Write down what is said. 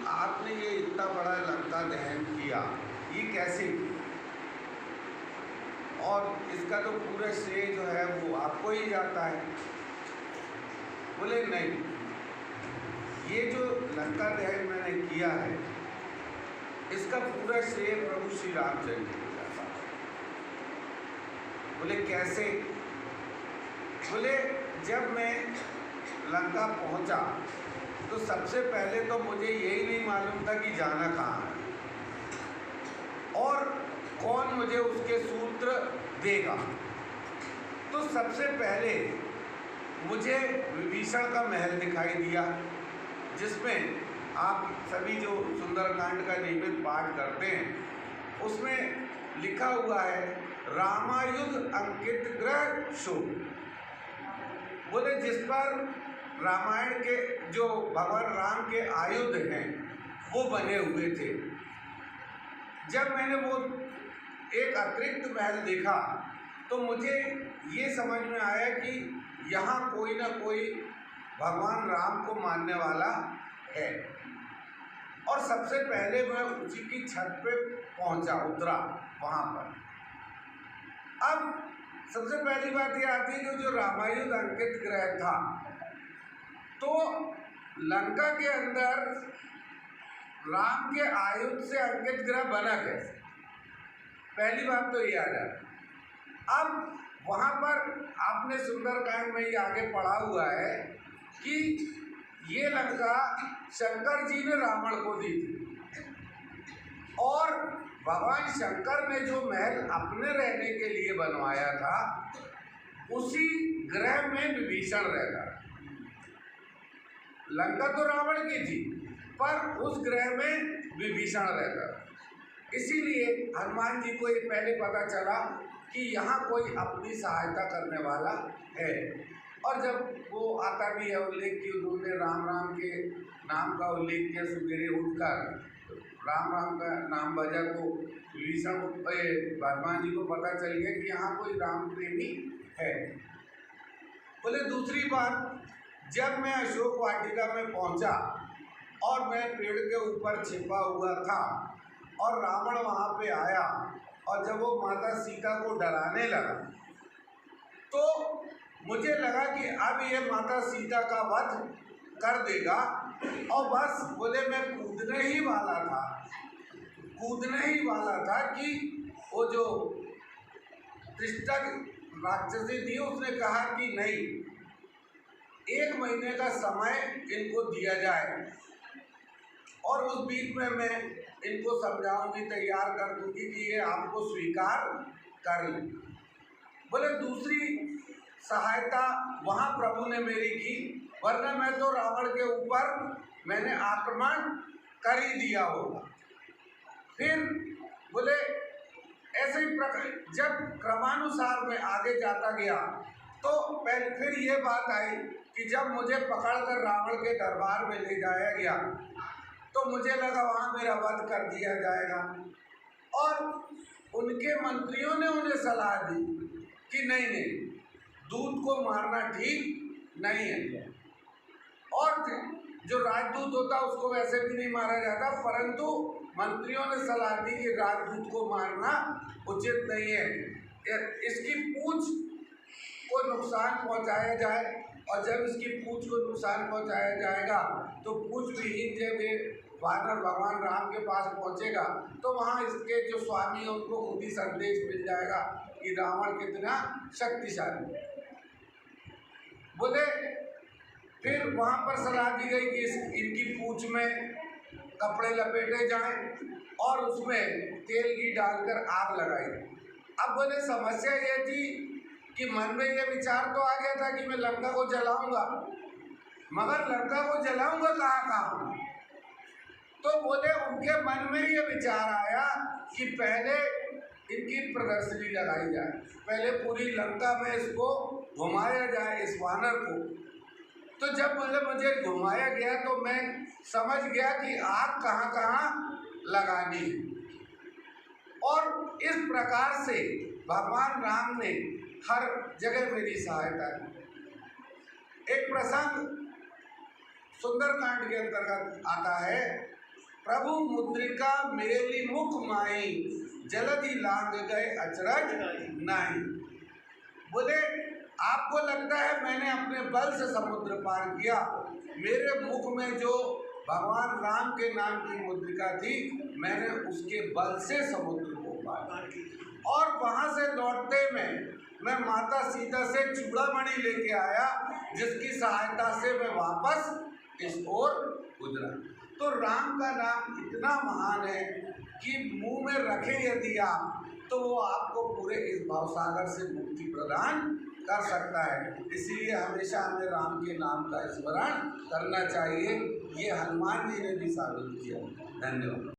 आपने ये इतना बड़ा लंका दहन किया, ये कैसे किया? और इसका तो पूरा श्रेय जो है वो आपको ही जाता है। बोले नहीं, ये जो लंका दहन मैंने किया है इसका पूरा श्रेय प्रभु श्री रामचंद्र को जाता है। बोले कैसे? बोले जब मैं लंका पहुंचा तो सबसे पहले तो मुझे यही नहीं मालूम था कि जाना कहाँ है और कौन मुझे उसके सूत्र देगा। तो सबसे पहले मुझे विभीषण का महल दिखाई दिया, जिसमें आप सभी जो सुंदरकांड का नियमित पाठ करते हैं उसमें लिखा हुआ है रामायुध अंकित ग्रह शुभ। बोले जिस पर रामायण के जो भगवान राम के आयुध हैं वो बने हुए थे। जब मैंने वो एक अतिरिक्त महल देखा तो मुझे ये समझ में आया कि यहाँ कोई ना कोई भगवान राम को मानने वाला है। और सबसे पहले मैं उसी की छत पे पहुँचा, उतरा वहाँ पर। अब सबसे पहली बात ये आती है कि जो रामायुध अंकित ग्रह था, तो लंका के अंदर राम के आयुध से अंकित ग्रह बना कैसे? पहली बात तो ये आ जाती। अब वहाँ पर आपने सुंदरकांड में ही आगे पढ़ा हुआ है कि ये लंका शंकर जी ने रावण को दी थी और भगवान शंकर ने जो महल अपने रहने के लिए बनवाया था उसी ग्रह में विभीषण रहता। लंका तो रावण की थी पर उस ग्रह में विभीषण रहता। इसीलिए हनुमान जी को ये पहले पता चला कि यहाँ कोई अपनी सहायता करने वाला है। और जब वो आता भी है उल्लेख कि उन्होंने राम राम के नाम का उल्लेख किया, सवेरे उठकर राम राम का नाम बजा तो विभीषण हनुमान जी को पता चल गया कि यहाँ कोई राम प्रेमी है। बोले दूसरी बात, जब मैं अशोक वाटिका में पहुंचा और मैं पेड़ के ऊपर छिपा हुआ था और रावण वहां पे आया और जब वो माता सीता को डराने लगा तो मुझे लगा कि अब ये माता सीता का वध कर देगा और बस बोले मैं कूदने ही वाला था कि वो जो त्रिष्टक राक्षसी थी उसने कहा कि नहीं, 1 महीने का समय इनको दिया जाए और उस बीच में मैं इनको समझाऊंगी, तैयार कर दूंगी कि ये आपको स्वीकार कर लें। बोले दूसरी सहायता वहाँ प्रभु ने मेरी की, वरना मैं तो रावण के ऊपर मैंने आक्रमण कर ही दिया होगा। फिर बोले ऐसे ही प्रकार जब क्रमानुसार मैं आगे जाता गया तो पहले फिर ये बात आई कि जब मुझे पकड़कर रावण के दरबार में ले जाया गया तो मुझे लगा वहाँ मेरा वध कर दिया जाएगा और उनके मंत्रियों ने उन्हें सलाह दी कि नहीं, दूत को मारना ठीक नहीं है। और जो राजदूत होता उसको वैसे भी नहीं मारा जाता, परंतु मंत्रियों ने सलाह दी कि राजदूत को मारना उचित नहीं है, इसकी पूंछ को नुकसान पहुंचाया जाए और जब इसकी पूंछ को नुकसान पहुंचाया जाएगा तो पूंछ विहीन जब ये वानर भगवान राम के पास पहुंचेगा तो वहाँ इसके जो स्वामी है उनको खुद ही संदेश मिल जाएगा कि रावण कितना शक्तिशाली है। बोले फिर वहाँ पर सलाह दी गई कि इनकी पूंछ में कपड़े लपेटे जाएं और उसमें तेल घी डालकर आग लगाई। अब बोले समस्या ये थी कि मन में ये विचार तो आ गया था कि मैं लंका को जलाऊंगा, मगर लंका को जलाऊंगा कहाँ। तो बोले उनके मन में ये विचार आया कि पहले इनकी प्रदर्शनी लगाई जाए, पहले पूरी लंका में इसको घुमाया जाए इस वानर को। तो जब मुझे घुमाया गया तो मैं समझ गया कि आग कहाँ कहाँ लगानी है और इस प्रकार से भगवान राम ने हर जगह मेरी सहायता की। एक प्रसंग सुंदरकांड के अंतर्गत आता है प्रभु मुद्रिका मेली मुख माई, जलधि लांग गए अचरज नाही। बोले आपको लगता है मैंने अपने बल से समुद्र पार किया, मेरे मुख में जो भगवान राम के नाम की मुद्रिका थी, मैंने उसके बल से समुद्र को पार किया। और वहाँ से लौटते में मैं माता सीता से चूड़ामणि लेके आया, जिसकी सहायता से मैं वापस इस ओर गुजरा। तो राम का नाम इतना महान है कि मुंह में रखें यदि आप, तो वो आपको पूरे इस भवसागर से मुक्ति प्रदान कर सकता है। इसीलिए हमेशा हमें राम के नाम का स्मरण करना चाहिए। ये हनुमान जी ने भी साबित किया। धन्यवाद।